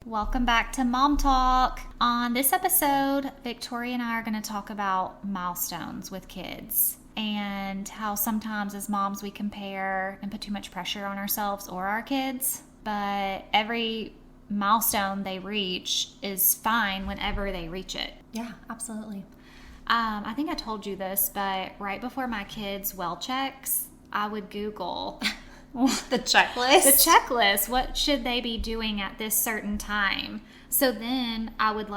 Welcome back to Mom Talk. On this episode, Victoria and I are going to talk about milestones with kids and how sometimes as moms we compare and put too much pressure on ourselves or our kids, but every milestone they reach is fine whenever they reach it. Yeah, absolutely. I think I told you this, but right before my kids' well checks, I would Google The checklist? The checklist. What should they be doing at this certain time? So then I would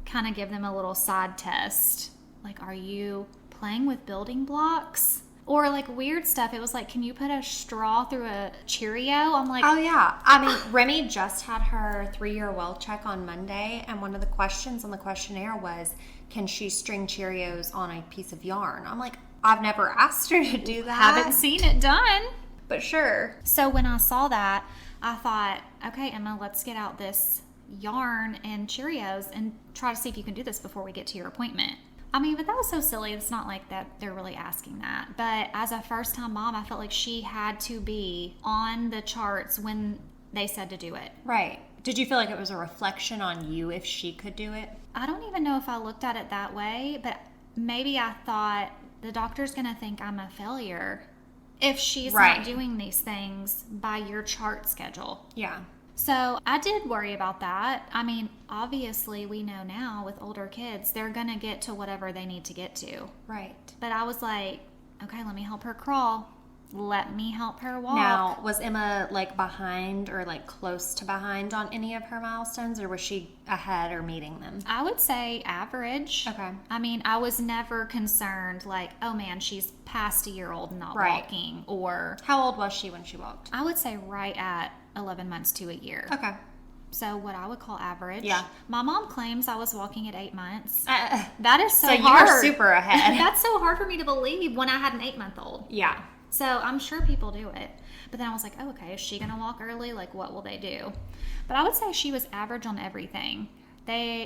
kind of give them a little side test. Like, are you playing with building blocks? Or weird stuff. It was can you put a straw through a Cheerio? I'm like, oh yeah. I mean, Remy just had her 3-year well check on Monday, and one of the questions on the questionnaire was, can she string Cheerios on a piece of yarn? I'm like, I've never asked her to do that. Haven't seen it done. But sure. So when I saw that, I thought, okay, Emma, let's get out this yarn and Cheerios and try to see if you can do this before we get to your appointment. I mean, but that was so silly. It's not like that they're really asking that. But as a first-time mom, I felt like she had to be on the charts when they said to do it. Right. Did you feel like it was a reflection on you if she could do it? I don't even know if I looked at it that way, but maybe I thought the doctor's going to think I'm a failure if she's not doing these things by your chart schedule. Yeah. So I did worry about that. I mean, obviously we know now with older kids, they're going to get to whatever they need to get to. Right. But I was like, okay, let me help her crawl. Let me help her walk. Now, was Emma behind or close to behind on any of her milestones, or was she ahead or meeting them? I would say average. Okay. I mean, I was never concerned oh man, she's past a year old and not walking, or... How old was she when she walked? I would say right at 11 months to a year. Okay. So what I would call average. Yeah. My mom claims I was walking at 8 months. That is so hard. So you were super ahead. That's so hard for me to believe when I had an 8-month-old. Yeah. So I'm sure people do it. But then I was like, oh, okay, is she going to walk early? What will they do? But I would say she was average on everything.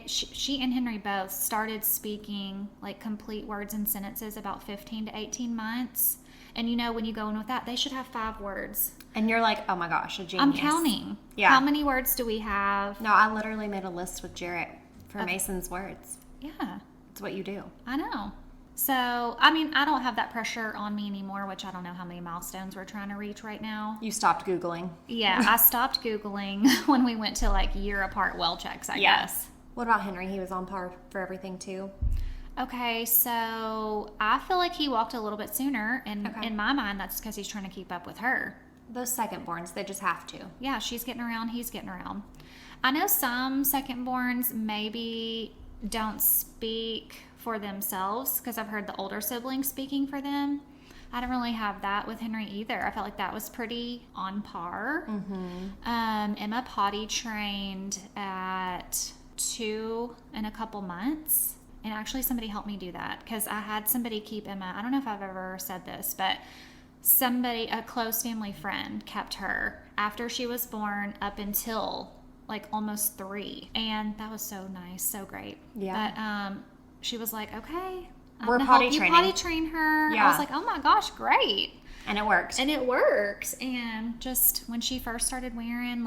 She and Henry both started speaking complete words and sentences about 15 to 18 months. And when you go in with that, they should have 5 words. And you're like, oh my gosh, a genius. I'm counting. Yeah. How many words do we have? No, I literally made a list with Jarrett for Mason's words. Yeah. It's what you do. I know. So, I mean, I don't have that pressure on me anymore, which I don't know how many milestones we're trying to reach right now. You stopped Googling. Yeah, I stopped Googling when we went to year apart well checks, I guess. What about Henry? He was on par for everything too. Okay, so I feel like he walked a little bit sooner, and in my mind, that's because he's trying to keep up with her. Those second-borns, they just have to. Yeah, she's getting around, he's getting around. I know some second-borns maybe don't speak for themselves, because I've heard the older siblings speaking for them. I didn't really have that with Henry either. I felt like that was pretty on par. Mm-hmm. Emma potty trained at 2 in a couple months. And actually somebody helped me do that because I had somebody keep Emma. I don't know if I've ever said this, but a close family friend kept her after she was born up until almost 3. And that was so nice, so great. Yeah. But she was like, okay, we're potty training. Potty train her. Yeah. I was like, oh my gosh, great. And it worked. And it works. And just when she first started wearing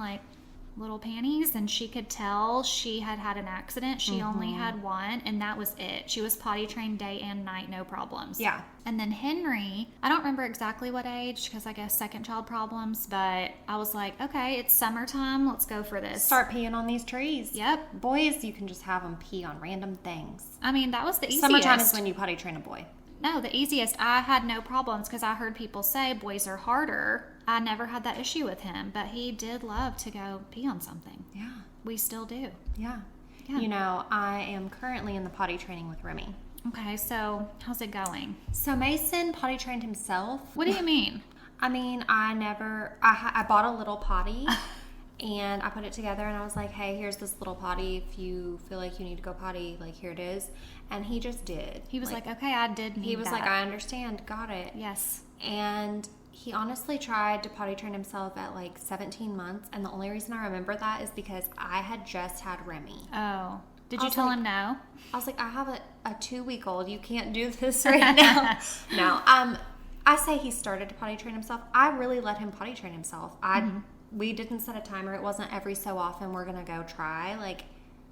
little panties, and she could tell she had an accident. She only had one, and that was it. She was potty trained day and night, no problems. Yeah. And then Henry, I don't remember exactly what age, because I guess second child problems, but I was like, okay, it's summertime, let's go for this. Start peeing on these trees. Yep. Boys, you can just have them pee on random things. I mean, that was the easiest. Summertime is when you potty train a boy. No, the easiest. I had no problems because I heard people say boys are harder. I never had that issue with him, but he did love to go pee on something. Yeah. We still do. Yeah. Yeah. I am currently in the potty training with Remy. Okay, so how's it going? So Mason potty trained himself. What do you mean? I mean, I bought a little potty and I put it together and I was like, hey, here's this little potty. If you feel like you need to go potty, here it is. And he just did. He was like, okay, I did need He was that. like, I understand. Got it. Yes. And he honestly tried to potty train himself at 17 months. And the only reason I remember that is because I had just had Remy. Oh. Did you tell him no? I was like, I have a 2-week-old. You can't do this right now. No. I say he started to potty train himself. I really let him potty train himself. I we didn't set a timer. It wasn't every so often we're going to go try. Like,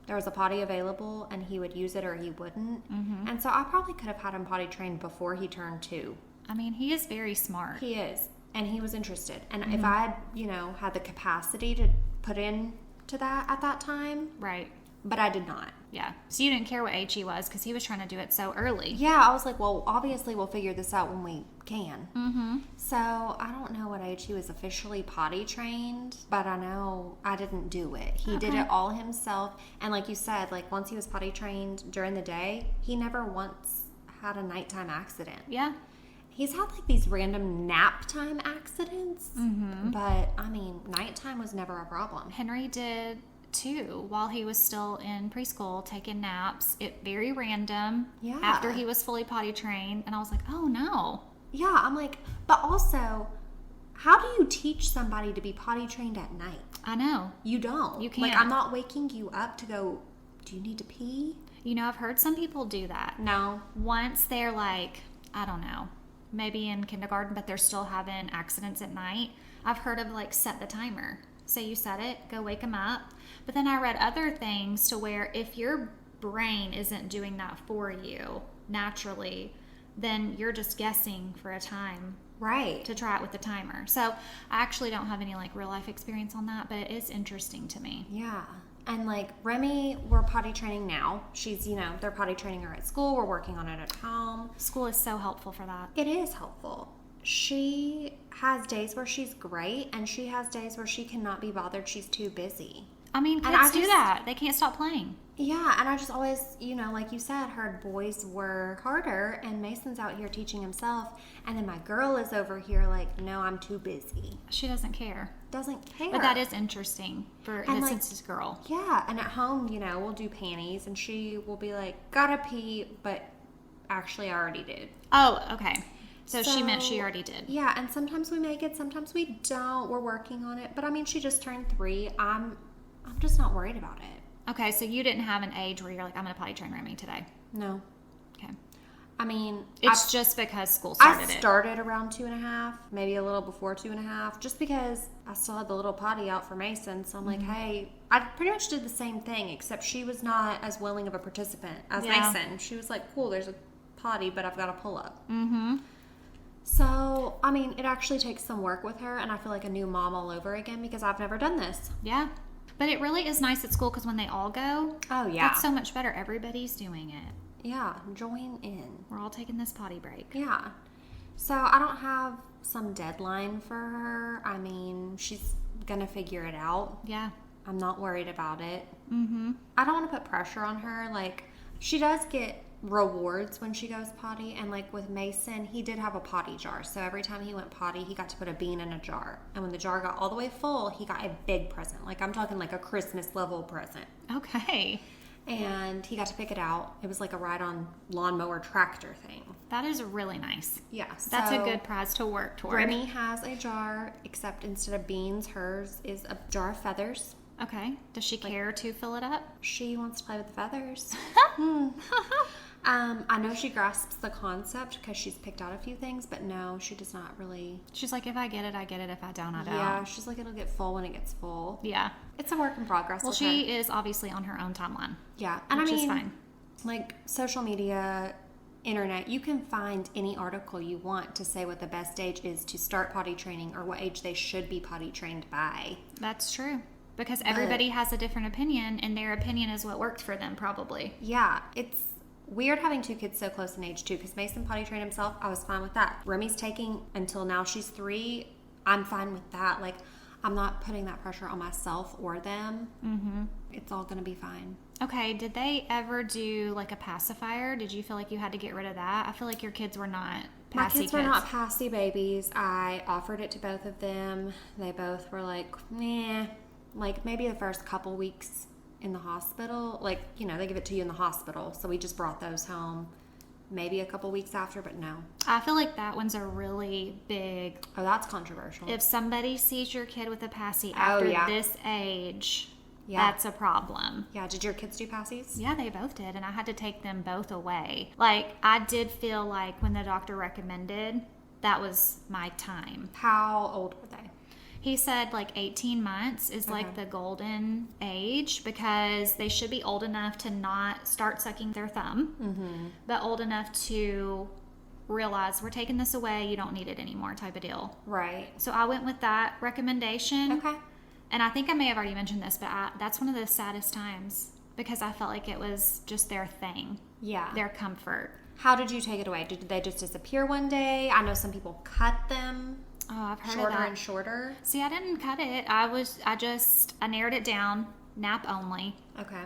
there was a potty available and he would use it or he wouldn't. And so I probably could have had him potty trained before he turned 2. I mean, he is very smart. He is. And he was interested. And if I had, had the capacity to put in to that at that time. Right. But I did not. Yeah. So you didn't care what age he was because he was trying to do it so early. Yeah, I was like, well, obviously we'll figure this out when we can. So I don't know what age he was officially potty trained, but I know I didn't do it. He did it all himself. And like you said, like once he was potty trained during the day, he never once had a nighttime accident. Yeah. He's had like these random nap time accidents, but I mean, nighttime was never a problem. Henry did too while he was still in preschool, taking naps. It very random. Yeah. After he was fully potty trained, and I was like, oh no. Yeah, I'm like, but also, how do you teach somebody to be potty trained at night? I know. You don't. You can't. Like, I'm not waking you up to go, do you need to pee? You know, I've heard some people do that. No. Once they're like, I don't know, maybe in kindergarten, but they're still having accidents at night. I've heard of like set the timer. So you set it, go wake them up. But then I read other things to where if your brain isn't doing that for you naturally, then you're just guessing for a time. Right. To try it with the timer. So I actually don't have any like real life experience on that, but it is interesting to me. Yeah. And like Remy, we're potty training now. She's, they're potty training her at school. We're working on it at home. School is so helpful for that. It is helpful. She has days where she's great, and she has days where she cannot be bothered. She's too busy. I mean, kids do that. They can't stop playing. Yeah, and I just always, like you said, heard boys were harder, and Mason's out here teaching himself, and then my girl is over here like, no, I'm too busy. She doesn't care. Doesn't care. But that is interesting since it's a girl. Yeah, and at home, we'll do panties, and she will be like, gotta pee, but actually I already did. Oh, okay. So she meant she already did. Yeah, and sometimes we make it, sometimes we don't. We're working on it. But I mean, she just turned 3. I'm just not worried about it. Okay, so you didn't have an age where you're like, I'm going to potty train Remy today. No. Okay. I mean, it's just because school started. I started around 2.5, maybe a little before 2.5, just because I still had the little potty out for Mason. So I'm like, hey, I pretty much did the same thing, except she was not as willing of a participant as Mason. She was like, cool, there's a potty, but I've got to pull up. So, I mean, it actually takes some work with her, and I feel like a new mom all over again because I've never done this. Yeah. But it really is nice at school because when they all go, oh yeah, that's so much better. Everybody's doing it. Yeah, join in. We're all taking this potty break. Yeah. So I don't have some deadline for her. I mean, she's going to figure it out. Yeah. I'm not worried about it. Mm-hmm. I don't want to put pressure on her. Like, she does get rewards when she goes potty, and like with Mason, he did have a potty jar, so every time he went potty he got to put a bean in a jar, and when the jar got all the way full he got a big present, like I'm talking like a Christmas level present. Okay. And he got to pick it out. It was like a ride-on lawnmower tractor thing. That is really nice. Yeah, that's a good prize to work toward. Remy has a jar, except instead of beans, hers is a jar of feathers. Okay. Does she care to fill it up? She wants to play with the feathers. I know she grasps the concept because she's picked out a few things, but no, she does not really. She's like, if I get it, I get it. If I don't, I don't. Yeah, she's like, it'll get full when it gets full. Yeah. It's a work in progress. Well, she is obviously on her own timeline. Yeah. And which I mean, is fine. Like social media, internet, you can find any article you want to say what the best age is to start potty training or what age they should be potty trained by. That's true. Because everybody has a different opinion, and their opinion is what worked for them, probably. Yeah, it's weird having 2 kids so close in age, too, because Mason potty trained himself. I was fine with that. Remy's taking until now she's 3. I'm fine with that. Like, I'm not putting that pressure on myself or them. Mm-hmm. It's all going to be fine. Okay, did they ever do, like, a pacifier? Did you feel like you had to get rid of that? I feel like your kids were not passy kids. My kids were not passy babies. I offered it to both of them. They both were like, nah. Like, maybe the first couple weeks in the hospital. Like, they give it to you in the hospital. So we just brought those home maybe a couple weeks after, but no. I feel like that one's a really big... Oh, that's controversial. If somebody sees your kid with a passy after this age, that's a problem. Yeah, did your kids do passies? Yeah, they both did, and I had to take them both away. Like, I did feel like when the doctor recommended, that was my time. How old were they? He said like 18 months is like the golden age because they should be old enough to not start sucking their thumb, but old enough to realize we're taking this away, you don't need it anymore type of deal. Right. So I went with that recommendation. Okay. And I think I may have already mentioned this, but that's one of the saddest times because I felt like it was just their thing. Yeah. Their comfort. How did you take it away? Did they just disappear one day? I know some people cut them. Oh, I've heard Shorter of that. and shorter. See, I didn't cut it. I narrowed it down, nap only. Okay.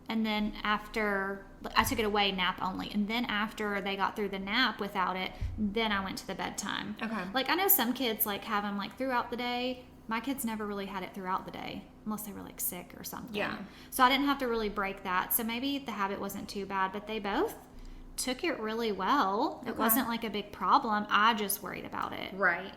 And then after, I took it away, nap only. And then after they got through the nap without it, then I went to the bedtime. Okay. Like, I know some kids, like, have them, like, throughout the day. My kids never really had it throughout the day, unless they were, like, sick or something. Yeah. So I didn't have to really break that. So maybe the habit wasn't too bad, but they both took it really well. It wasn't, like, a big problem. I just worried about it. Right.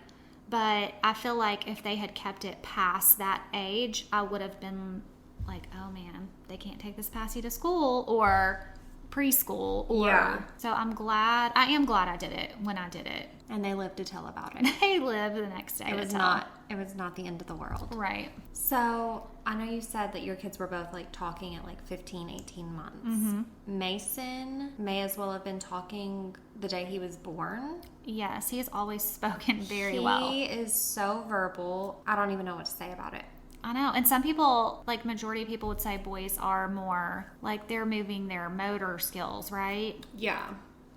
But I feel like if they had kept it past that age, I would have been like, oh man, they can't take this passy to school or preschool. Or so I am glad I did it when I did it. And they lived to tell about it. They lived the next day. It was not the end of the world. Right. So I know you said that your kids were both like talking at like 15, 18 months. Mason may as well have been talking the day he was born. Yes, he has always spoken very well. He is so verbal. I don't even know what to say about it. I know. And some people, like majority of people would say boys are more like they're moving their motor skills, right? Yeah.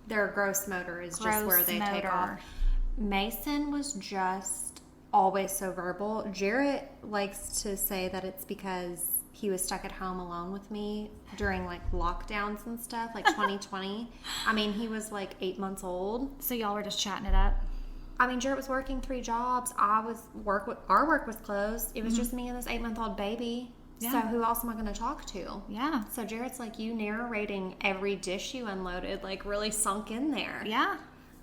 Their gross motor is just where they take off. Mason was just always so verbal. Jarrett likes to say that it's because he was stuck at home alone with me during like lockdowns and stuff, like 2020. I mean, he was like 8 months old. So y'all were just chatting it up? I mean, Jarrett was working 3 jobs. Our work was closed. It was just me and this 8-month-old baby. Yeah. So who else am I going to talk to? Yeah. So Jarrett's like, you narrating every dish you unloaded, like really sunk in there. Yeah.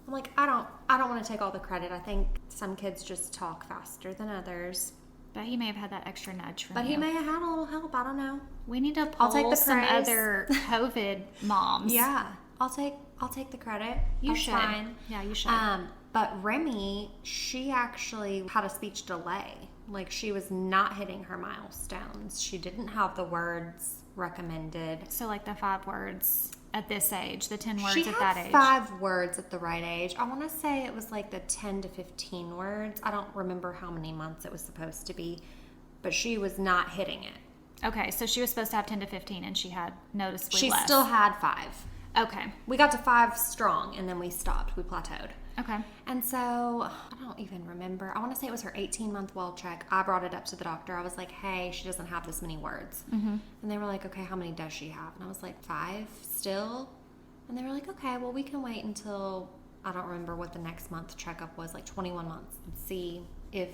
I'm like, I don't want to take all the credit. I think some kids just talk faster than others. But he may have had that extra nudge from But you. he may have had a little help. I don't know. We need to pull take the some praise. other COVID moms. Yeah. I'll take the credit. You That's should. Fine. Yeah, you should. But Remy, she actually had a speech delay. Like, she was not hitting her milestones. She didn't have the words recommended. So, like the 5 words at this age, the 10 words she at had that age. 5 words at the right age. I want to say it was like the 10 to 15 words. I don't remember how many months it was supposed to be, but she was not hitting it. Okay, so she was supposed to have 10 to 15 and she had noticeably She less. still had 5. Okay. We got to 5 strong and then we stopped. We plateaued. Okay. And so, I don't even remember. I want to say it was her 18-month well check. I brought it up to the doctor. I was like, hey, she doesn't have this many words. And they were like, okay, how many does she have? And I was like, 5 still? And they were like, okay, well, we can wait until, I don't remember what the next month checkup was, like 21 months, and see if,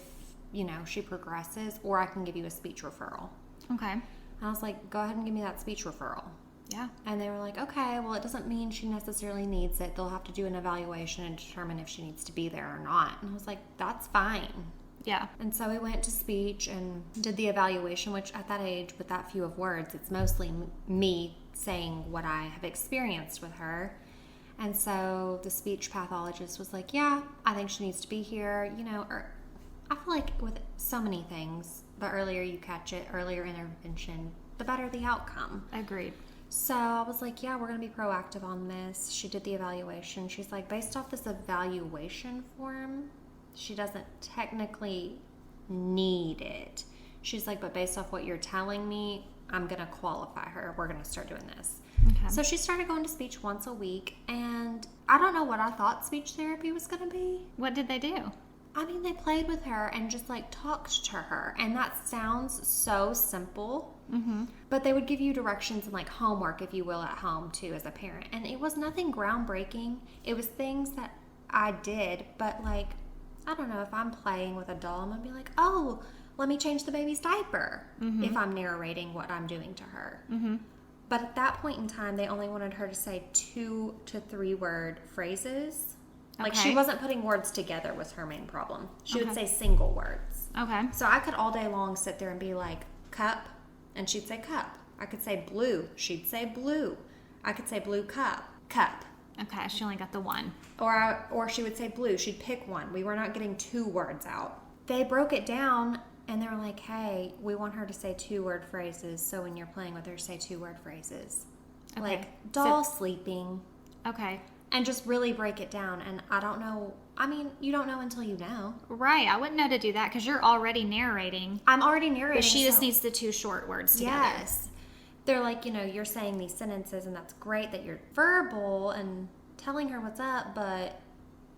she progresses, or I can give you a speech referral. Okay. And I was like, go ahead and give me that speech referral. Yeah. And they were like, okay, well, it doesn't mean she necessarily needs it. They'll have to do an evaluation and determine if she needs to be there or not. And I was like, that's fine. Yeah. And so we went to speech and did the evaluation, which at that age, with that few of words, it's mostly me saying what I have experienced with her. And so the speech pathologist was like, yeah, I think she needs to be here. Or I feel like with so many things, the earlier you catch it, earlier intervention, the better the outcome. Agreed. So I was like, yeah, we're going to be proactive on this. She did the evaluation. She's like, based off this evaluation form, she doesn't technically need it. She's like, but based off what you're telling me, I'm going to qualify her. We're going to start doing this. Okay. So she started going to speech once a week. And I don't know what I thought speech therapy was going to be. What did they do? I mean, they played with her and just like talked to her. And that sounds so simple. But they would give you directions and like homework, if you will, at home too as a parent. And it was nothing groundbreaking. It was things that I did. But like, I don't know, if I'm playing with a doll, I'm going to be like, oh, let me change the baby's diaper if I'm narrating what I'm doing to her. But at that point in time, they only wanted her to say 2 to 3 word phrases. Like, she wasn't putting words together was her main problem. She would say single words. Okay. So I could all day long sit there and be like, cup, and she'd say cup. I could say blue. She'd say blue. I could say blue cup. Cup. Okay, she only got the one. Or she would say blue. She'd pick one. We were not getting 2 words out. they broke it down and they were like, hey, we want her to say 2-word phrases. So when you're playing with her, say 2-word phrases. Okay. Like doll sleeping. Okay. And just really break it down. And I don't know. I mean, you don't know until you know. Right. I wouldn't know to do that because you're already narrating. I'm already narrating. But she just needs the 2 short words together. Yes. They're like, you're saying these sentences and that's great that you're verbal and telling her what's up, but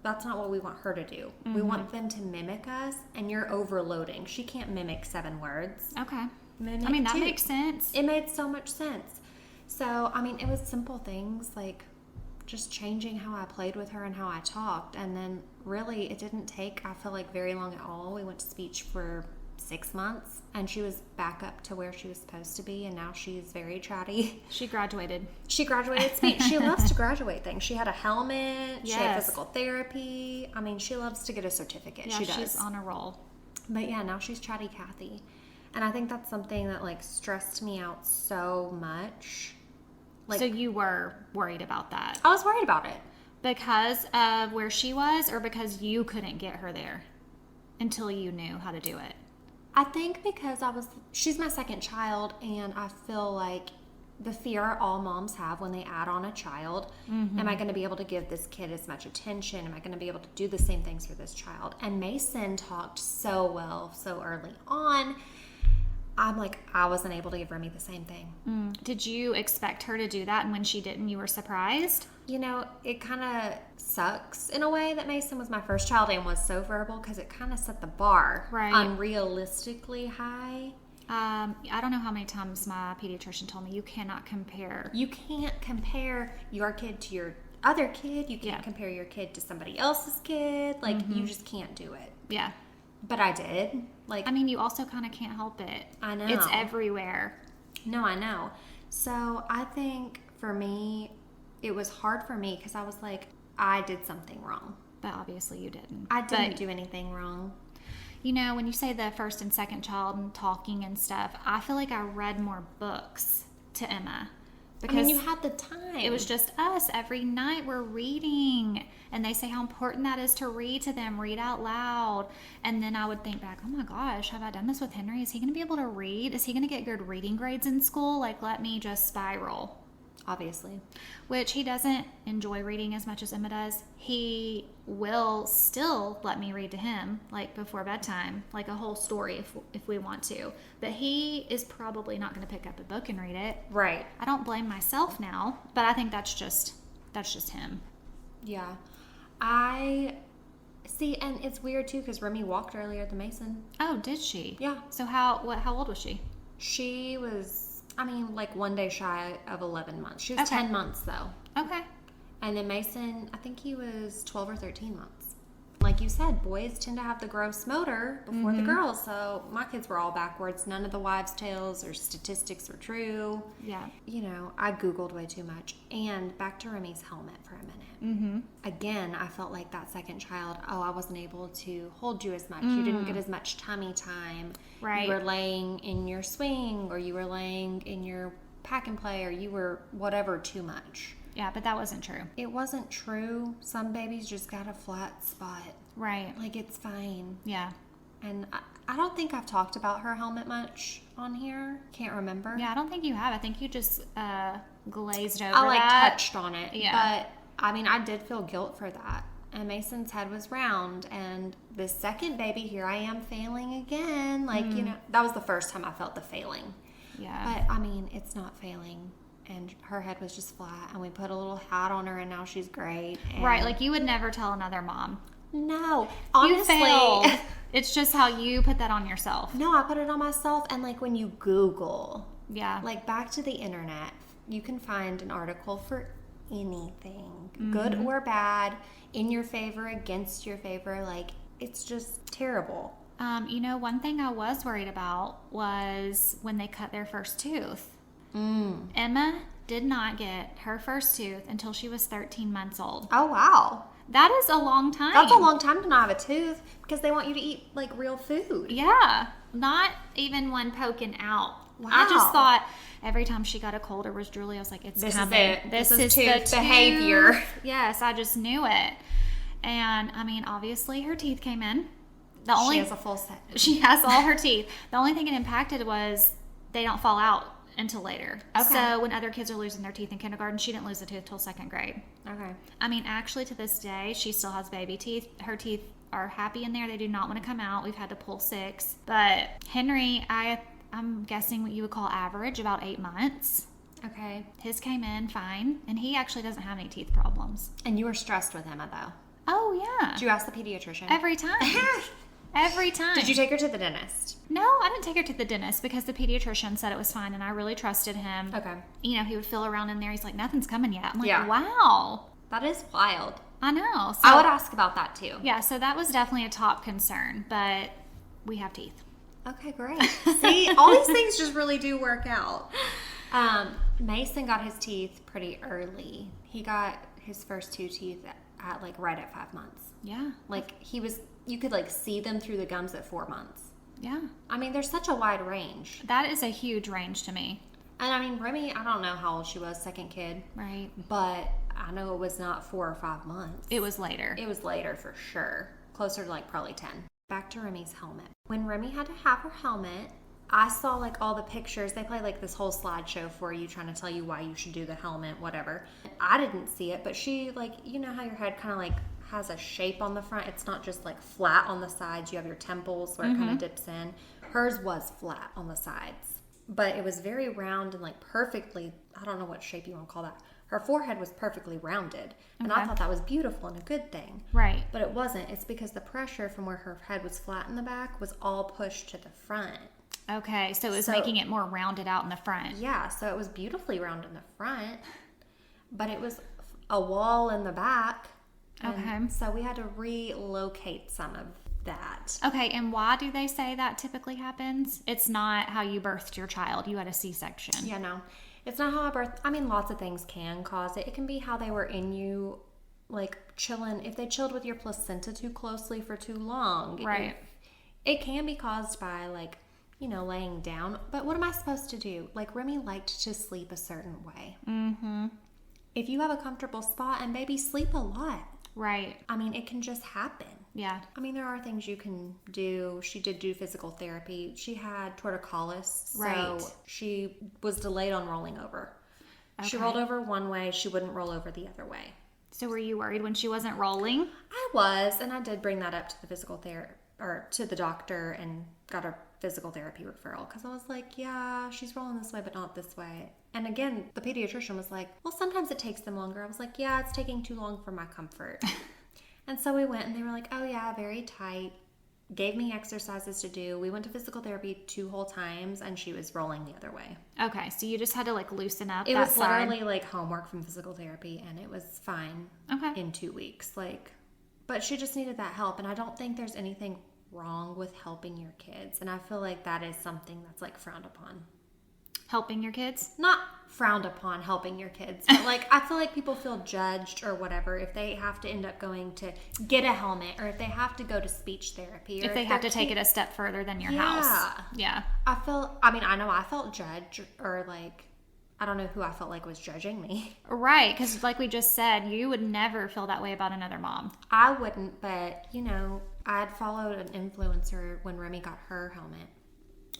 that's not what we want her to do. We want them to mimic us, and you're overloading. She can't mimic 7 words. Okay. Mimic I mean, that 2. makes sense. It made so much sense. So, I mean, it was simple things like just changing how I played with her and how I talked. And then really it didn't take, I feel like, very long at all. We went to speech for 6 months and she was back up to where she was supposed to be, and now she's very chatty. She graduated. She graduated speech. She loves to graduate things. She had a helmet. Yes. She had physical therapy. I mean, she loves to get a certificate. Yeah, she does. she's on a roll. But yeah, now she's chatty Kathy. And I think that's something that like stressed me out so much. Like, So you were worried about that I was worried about it. because of where she was, or because you couldn't get her there until you knew how to do it? I think because she's my second child, and I feel like the fear all moms have when they add on a child, am I going to be able to give this kid as much attention? Am I going to be able to do the same things for this child? And Mason talked so well so early on. I'm like, I wasn't able to give Remy the same thing. Did you expect her to do that, and when she didn't, you were surprised? It kind of sucks in a way that Mason was my first child and was so verbal, because it kind of set the bar unrealistically high. I don't know how many times my pediatrician told me you cannot compare. You can't compare your kid to your other kid. You can't compare your kid to somebody else's kid. Like, you just can't do it. Yeah. But I did. Like, I mean, you also kind of can't help it. I know. It's everywhere. No, I know. So I think for me, it was hard for me because I was like, I did something wrong. But obviously you didn't. I didn't do anything wrong. When you say the first and second child and talking and stuff, I feel like I read more books to Emma. Because I mean, you had the time. it was just us. Every night we're reading. And they say how important that is to read to them, read out loud. And then I would think back, oh my gosh, have I done this with Henry? Is he going to be able to read? Is he going to get good reading grades in school? Like, let me just spiral. Obviously. Which he doesn't enjoy reading as much as Emma does. He will still let me read to him, like before bedtime, like a whole story if we want to. But he is probably not going to pick up a book and read it. Right. I don't blame myself now, but I think that's just him. Yeah. I see, and it's weird too because Remy walked earlier than Mason. Oh, did she? Yeah. So how old was she? She was, like 1 day shy of 11 months. She was 10 months though. Okay. And then Mason, I think he was 12 or 13 months. Like you said, boys tend to have the gross motor before the girls. So my kids were all backwards. None of the wives' tales or statistics were true. Yeah. I Googled way too much. And back to Remy's helmet for a minute. Again, I felt like that second child, I wasn't able to hold you as much. You didn't get as much tummy time. Right. You were laying in your swing, or you were laying in your pack and play, or you were whatever too much. Yeah, but that wasn't true. It wasn't true. Some babies just got a flat spot. Right. Like, it's fine. Yeah. And I don't think I've talked about her helmet much on here. Can't remember. Yeah, I don't think you have. I think you just glazed over I that. touched on it. Yeah. But I mean, I did feel guilt for that. And Mason's head was round. And the second baby, here I am failing again. Like, that was the first time I felt the failing. Yeah. But I mean, it's not failing. And her head was just flat. And we put a little hat on her, and now she's great. And Right. Like, you would never tell another mom. No. Honestly. You failed. It's just how you put that on yourself. No, I put it on myself. And like when you Google, Yeah. like back to the internet, you can find an article for anything, good or bad, in your favor, against your favor. Like, it's just terrible. One thing I was worried about was when they cut their first tooth. Emma did not get her first tooth until she was 13 months old. Oh, wow. That is a long time. That's a long time to not have a tooth because they want you to eat like real food. Yeah. Not even one poking out. Wow. I just thought every time she got a cold or was drooly, I was like, it's This coming. is it. This is the tooth behavior. Yes, I just knew it. And I mean, obviously her teeth came in. She has a full set. She has all her teeth. The only thing it impacted was they don't fall out until later. Okay. So when other kids are losing their teeth in kindergarten, she didn't lose a tooth till 2nd grade. Okay. I mean, actually, to this day, she still has baby teeth. Her teeth are happy in there. They do not want to come out. We've had to pull 6. But Henry, I'm guessing what you would call average, about 8 months. Okay. His came in fine, and he actually doesn't have any teeth problems. And you were stressed with him, though? Oh, yeah. Did you ask the pediatrician? Every time. Every time. Did you take her to the dentist? No, I didn't take her to the dentist because the pediatrician said it was fine, and I really trusted him. Okay. You know, he would feel around in there. He's like, nothing's coming yet. I'm like, Yeah. wow. That is wild. I know. So, I would ask about that, too. Yeah, so that was definitely a top concern, but we have teeth. Okay, great. See, all these things just really do work out. Mason got his teeth pretty early. He got his first 2 teeth at like right at 5 months. Yeah. Like you could like see them through the gums at 4 months. Yeah. I mean, there's such a wide range. That is a huge range to me. And I mean, Remy, I don't know how old she was, 2nd kid. Right. But I know it was not 4 or 5 months. It was later. It was later for sure. Closer to like probably 10. Back to Remy's helmet. When Remy had to have her helmet, I saw like all the pictures. They play like this whole slideshow for you, trying to tell you why you should do the helmet, whatever. I didn't see it, but she like, you know how your head kind of like has a shape on the front? It's not just like flat on the sides. You have your temples where it kind of dips in. Hers was flat on the sides, but it was very round and like perfectly, I don't know what shape you want to call that. Her forehead was perfectly rounded, and I thought that was beautiful and a good thing. Right. But it wasn't. It's because the pressure from where her head was flat in the back was all pushed to the front. Okay, so it was making it more rounded out in the front. Yeah, so it was beautifully round in the front, but it was a wall in the back. Okay. So we had to relocate some of that. Okay, and why do they say that typically happens? It's not how you birthed your child. You had a C-section. Yeah, no. It's not how I birthed. I mean, lots of things can cause it. It can be how they were in you, like chilling. If they chilled with your placenta too closely for too long. Right. It can be caused by like, you know, laying down. But what am I supposed to do? Like Remy liked to sleep a certain way. Mm-hmm. If you have a comfortable spot and baby sleep a lot. Right. I mean, it can just happen. Yeah. I mean, there are things you can do. She did do physical therapy. She had torticollis, Right. so she was delayed on rolling over. Okay. She rolled over one way. She wouldn't roll over the other way. So were you worried when she wasn't rolling? I was, and I did bring that up to the physical therapist or to the doctor and got a physical therapy referral because I was like, yeah, she's rolling this way, but not this way. And again, the pediatrician was like, well, sometimes it takes them longer. I was like, yeah, it's taking too long for my comfort. And so we went and they were like, oh yeah, very tight. Gave me exercises to do. We went to physical therapy 2 whole times and she was rolling the other way. Okay, so you just had to like loosen up It that was side. literally like homework from physical therapy and it was fine in 2 weeks. Like, but she just needed that help. And I don't think there's anything wrong with helping your kids. And I feel like that is something that's like frowned upon. Helping your kids? Not frowned upon helping your kids, but like I feel like people feel judged or whatever if they have to end up going to get a helmet or if they have to go to speech therapy or If they have to take it a step further than your Yeah. house. Yeah. I know I felt judged or like I don't know who I felt like was judging me. Right, because like we just said, you would never feel that way about another mom. I wouldn't, but you know, I had followed an influencer when Remy got her helmet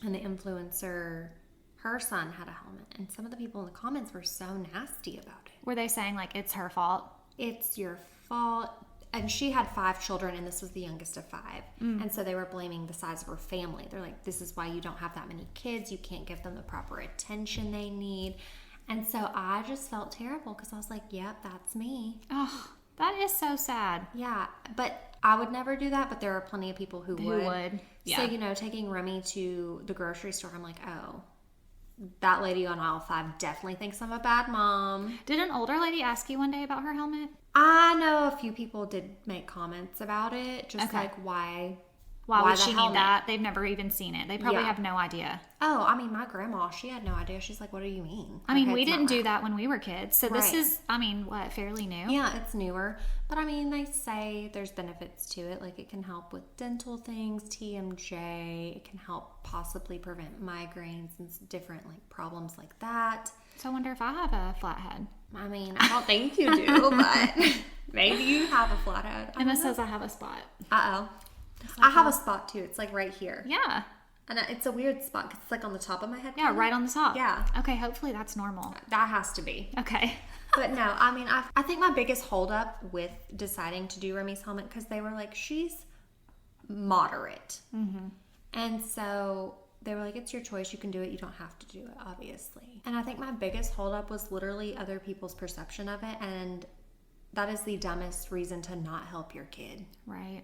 and the influencer, her son had a helmet and some of the people in the comments were so nasty about it. Were they saying like it's her fault? It's your fault. And she had 5 children and this was the youngest of 5. And so they were blaming the size of her family. They're like, this is why you don't have that many kids. You can't give them the proper attention they need. And so I just felt terrible because I was like, yep, that's me. Oh, that is so sad. Yeah, but I would never do that. But there are plenty of people who would. Yeah. So, you know, taking Remy to the grocery store, I'm like, oh, that lady on aisle 5 definitely thinks I'm a bad mom. Did an older lady ask you one day about her helmet? I know a few people did make comments about it, just Okay. like why Would the she helmet? need that? They've never even seen it. They probably Yeah. have no idea. Oh, I mean, my grandma, she had no idea. She's like, what do you mean? I mean, Her we head's didn't not do round. that when we were kids. So this Right. is, I mean, what, fairly new? Yeah, it's newer. But I mean, they say there's benefits to it. Like it can help with dental things, TMJ. It can help possibly prevent migraines and different like problems like that. So I wonder if I have a flat head. I mean, I don't think you do, but maybe you have a flathead. Emma says I have a spot. Uh-oh. I have a spot too. It's like right here. Yeah. And it's a weird spot because it's like on the top of my head. Yeah, right on the top. Yeah. Okay, hopefully that's normal. That has to be. Okay. But no, I mean, I think my biggest holdup with deciding to do Remy's helmet, because they were like, she's moderate. Mm-hmm. And so they were like, it's your choice. You can do it. You don't have to do it, obviously. And I think my biggest holdup was literally other people's perception of it. And that is the dumbest reason to not help your kid. Right.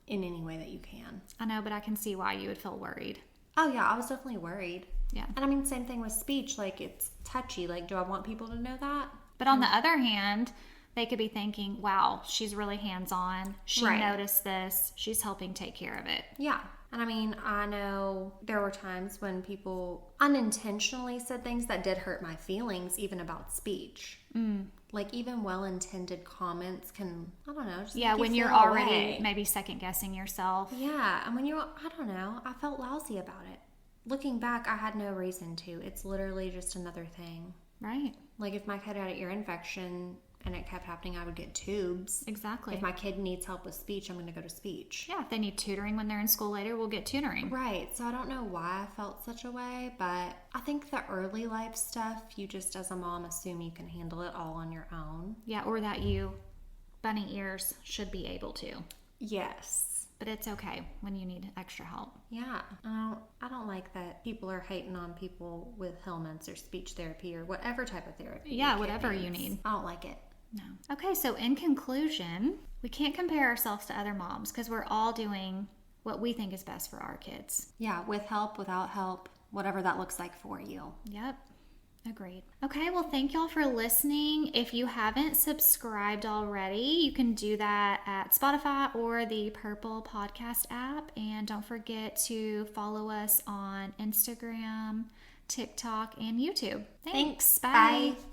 In any way that you can. I know, but I can see why you would feel worried. Oh, yeah. I was definitely worried. Yeah. And I mean, same thing with speech. Like, it's touchy. Like, do I want people to know that? But on the other hand, they could be thinking, wow, she's really hands-on. She noticed this. She's helping take care of it. Yeah. And I mean, I know there were times when people unintentionally said things that did hurt my feelings, even about speech. Like, even well-intended comments can, I don't know, just yeah, make when you you're feel already away. maybe second-guessing yourself. Yeah, and when I don't know, I felt lousy about it. Looking back, I had no reason to. It's literally just another thing. Right. Like, if my kid had an ear infection and it kept happening, I would get tubes. Exactly. If my kid needs help with speech, I'm going to go to speech. Yeah, if they need tutoring when they're in school later, we'll get tutoring. Right. So I don't know why I felt such a way, but I think the early life stuff, you just as a mom assume you can handle it all on your own. Yeah, or that you, bunny ears, should be able to. Yes. But it's okay when you need extra help. Yeah. I don't like that people are hating on people with helmets or speech therapy or whatever type of therapy. Yeah, whatever you need. I don't like it. No. Okay, so in conclusion, we can't compare ourselves to other moms because we're all doing what we think is best for our kids. Yeah, with help, without help, whatever that looks like for you. Yep. Agreed. Okay, well, thank y'all for listening. If you haven't subscribed already, you can do that at Spotify or the Purple Podcast app. And don't forget to follow us on Instagram, TikTok, and YouTube. Thanks. Bye. Bye.